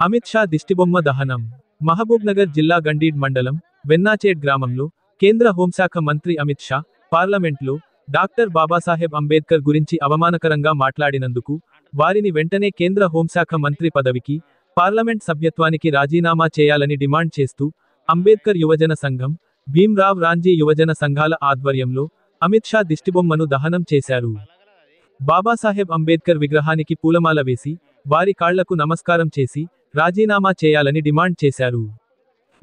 అమిత్ షా దిష్టిబొమ్మ దహనం. మహబూబ్నగర్ జిల్లా గండీడ్ మండలం వెన్నాచేడ్ గ్రామంలో కేంద్ర హోంశాఖ మంత్రి అమిత్ షా పార్లమెంట్లో డాక్టర్ బాబాసాహెబ్ అంబేద్కర్ గురించి అవమానకరంగా మాట్లాడినందుకు వారిని వెంటనే కేంద్ర హోంశాఖ మంత్రి పదవికి, పార్లమెంట్ సభ్యత్వానికి రాజీనామా చేయాలని డిమాండ్ చేస్తూ అంబేద్కర్ యువజన సంఘం, భీమ్రావ్ రాంజీ యువజన సంఘాల ఆధ్వర్యంలో అమిత్ షా దిష్టిబొమ్మను దహనం చేశారు. బాబాసాహెబ్ అంబేద్కర్ విగ్రహానికి పూలమాల వేసి వారి కాళ్లకు నమస్కారం చేసి రాజీనామా చేయాలని డిమాండ్ చేశారు.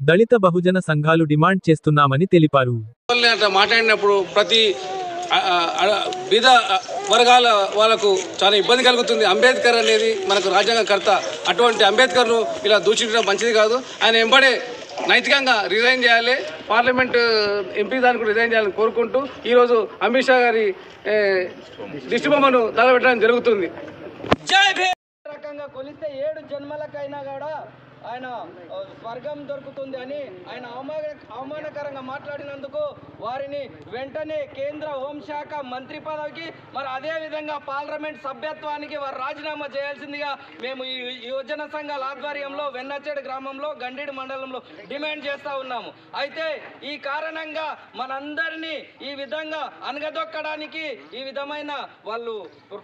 దళిత బహుజన సంఘాలు డిమాండ్ చేస్తున్నామని తెలిపారు. మాట్లాడినప్పుడు ప్రతి బీద వర్గాల వాళ్ళకు చాలా ఇబ్బంది కలుగుతుంది. అంబేద్కర్ అనేది మనకు రాజ్యాంగకర్త. అటువంటి అంబేద్కర్ను ఇలా దూషించడం మంచిది కాదు. ఆయన వెంబడే నైతికంగా రిజైన్ చేయాలి, పార్లమెంట్ ఎంపీ దానికి రిజైన్ చేయాలని కోరుకుంటూ ఈరోజు అమిత్ షా గారి దిష్టిబొమ్మను తగలబెట్టడం జరుగుతుంది. జై భీమ్. రకంగా కొలిస్తే 7 జన్మలకైనా కూడా ఆయన స్వర్గం దొరుకుతుంది అని ఆయన అవమానకరంగా మాట్లాడినందుకు వారిని వెంటనే కేంద్ర హోంశాఖ మంత్రి పదవికి, మరి అదేవిధంగా పార్లమెంట్ సభ్యత్వానికి వారు రాజీనామా చేయాల్సిందిగా మేము ఈ యువజన సంఘాల ఆధ్వర్యంలో వెన్నచేడు గ్రామంలో గండీడ్ మండలంలో డిమాండ్ చేస్తూ ఉన్నాము. అయితే ఈ కారణంగా మనందరినీ ఈ విధంగా అనగదొక్కడానికి ఈ విధమైన వాళ్ళు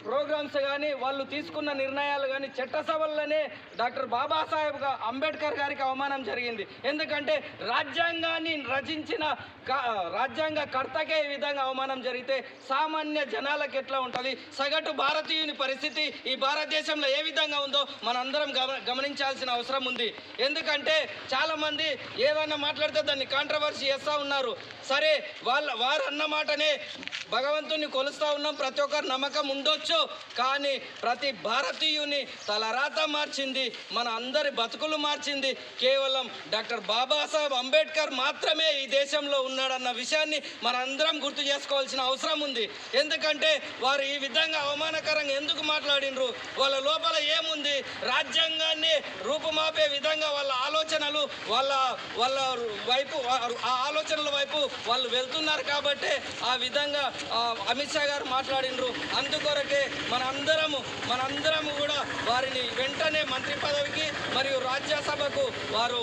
ప్రోగ్రామ్స్ కానీ వాళ్ళు తీసుకున్న నిర్ణయాలు కానీ చట్టసభల్లోనే డాక్టర్ బాబాసాహెబ్ అంబేద్కర్ గారికి అవమానం జరిగింది. ఎందుకంటే రాజ్యాంగాన్ని రచించిన రాజ్యాంగ కర్తకే ఈ విధంగా అవమానం జరిగితే సామాన్య జనాలకు ఎట్లా ఉంటుంది? సగటు భారతీయుని పరిస్థితి ఈ భారతదేశంలో ఏ విధంగా ఉందో మనందరం గమనించాల్సిన అవసరం ఉంది. ఎందుకంటే చాలామంది ఏదైనా మాట్లాడితే దాన్ని కాంట్రవర్సీ చేస్తూ ఉన్నారు. సరే, వారు అన్న మాటనే భగవంతుని కొలుస్తూ ఉన్నాం, ప్రతి ఒక్కరు నమ్మకం ఉండొచ్చు. కానీ ప్రతి భారతీయుని తలరాత మార్చింది, మన అందరి బతుకులు మార్చింది కేవలం డాక్టర్ బాబాసాహెబ్ అంబేద్కర్ మాత్రమే ఈ దేశంలో ఉన్నాడన్న విషయాన్ని మనందరం గుర్తు చేసుకోవాల్సిన అవసరం ఉంది. ఎందుకంటే వారు ఈ విధంగా అవమానకరంగా ఎందుకు మాట్లాడినరు? వాళ్ళ లోపల ఏముంది? రాజ్యాంగాన్ని రూపుమాపే విధంగా వాళ్ళ ఆలోచనలు వాళ్ళ వైపు ఆ ఆలోచనల వైపు వాళ్ళు వెళ్తున్నారు కాబట్టి ఆ విధంగా అమిత్ షా గారు మాట్లాడినరు. అందుకొరకే మనందరము కూడా వారిని వెంటనే మంత్రి పదవికి మరియు రాజ్యసభకు వారు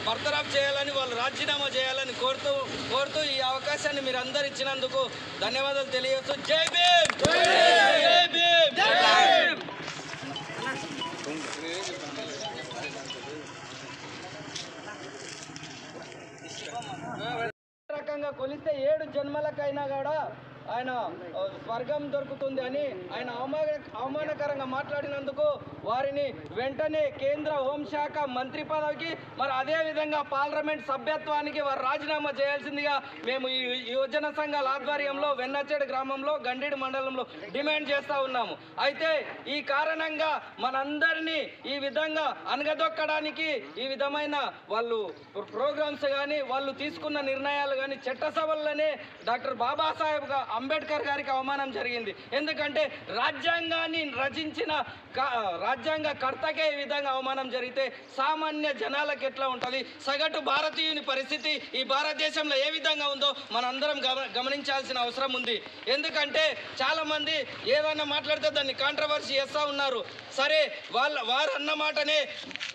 బర్తరఫ్ చేయాలని, వాళ్ళు రాజీనామా చేయాలని కోరుతూ ఈ అవకాశాన్ని మీరు అందరు ఇచ్చినందుకు ధన్యవాదాలు తెలియజేస్తూ జై భీమ్. జై భీమ్. జై భీమ్. రకంగా కొలిస్తే 7 జన్మలకైనా కూడా ఆయన స్వర్గం దొరుకుతుంది అని ఆయన అవమానకరంగా మాట్లాడినందుకు వారిని వెంటనే కేంద్ర హోంశాఖ మంత్రి పదవికి, మరి అదేవిధంగా పార్లమెంట్ సభ్యత్వానికి వారు రాజీనామా చేయాల్సిందిగా మేము ఈ యువజన సంఘాల ఆధ్వర్యంలో వెన్నచేడు గ్రామంలో గండీడ్ మండలంలో డిమాండ్ చేస్తూ ఉన్నాము. అయితే ఈ కారణంగా మనందరినీ ఈ విధంగా అనగదొక్కడానికి ఈ విధమైన వాళ్ళు ప్రోగ్రామ్స్ కానీ వాళ్ళు తీసుకున్న నిర్ణయాలు కానీ చట్టసభల్లోనే డాక్టర్ బాబాసాహెబ్ అంబేద్కర్ గారికి అవమానం జరిగింది. ఎందుకంటే రాజ్యాంగాన్ని రచించిన రాజ్యాంగ కర్తకే ఈ విధంగా అవమానం జరిగితే సామాన్య జనాలకు ఎట్లా ఉంటుంది? సగటు భారతీయుని పరిస్థితి ఈ భారతదేశంలో ఏ విధంగా ఉందో మనందరం గమనించాల్సిన అవసరం ఉంది. ఎందుకంటే చాలామంది ఏదైనా మాట్లాడితే దాన్ని కాంట్రవర్సీ చేస్తూ ఉన్నారు. సరే, వారు అన్న మాటనే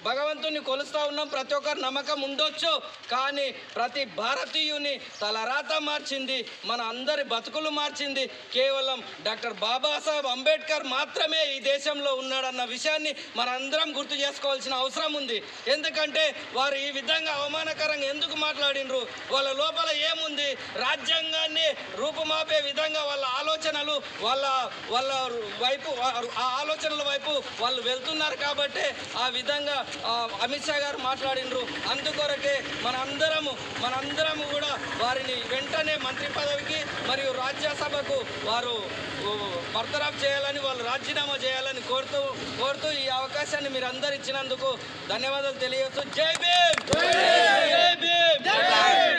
భగవంతుని కొలుస్తూ ఉన్నాం, ప్రతి ఒక్కరు నమ్మకం ఉండొచ్చు. కానీ ప్రతి భారతీయుని తలరాత మార్చింది, మన అందరి బతుకులు మార్చింది కేవలం డాక్టర్ బాబాసాహెబ్ అంబేద్కర్ మాత్రమే ఈ దేశంలో ఉన్నాడన్న విషయాన్ని మనందరం గుర్తు చేసుకోవాల్సిన అవసరం ఉంది. ఎందుకంటే వారు ఈ విధంగా అవమానకరంగా ఎందుకు మాట్లాడినరు? వాళ్ళ లోపల ఏముంది? రాజ్యాంగాన్ని రూపుమాపే విధంగా వాళ్ళ ఆలోచనలు వాళ్ళ వైపు ఆ ఆలోచనల వైపు వాళ్ళు వెళ్తున్నారు కాబట్టి ఆ విధంగా అమిత్ షా గారు మాట్లాడినరు. అందుకొరకే మనందరము కూడా వారిని వెంటనే మంత్రి పదవికి మరియు రాజ్యసభకు వారు బర్తరఫ్ చేయాలని, వాళ్ళు రాజీనామా చేయాలని కోరుతూ ఈ అవకాశాన్ని మీరు అందరు ఇచ్చినందుకు ధన్యవాదాలు తెలియజేస్తూ జై భీమ్. జై భీమ్.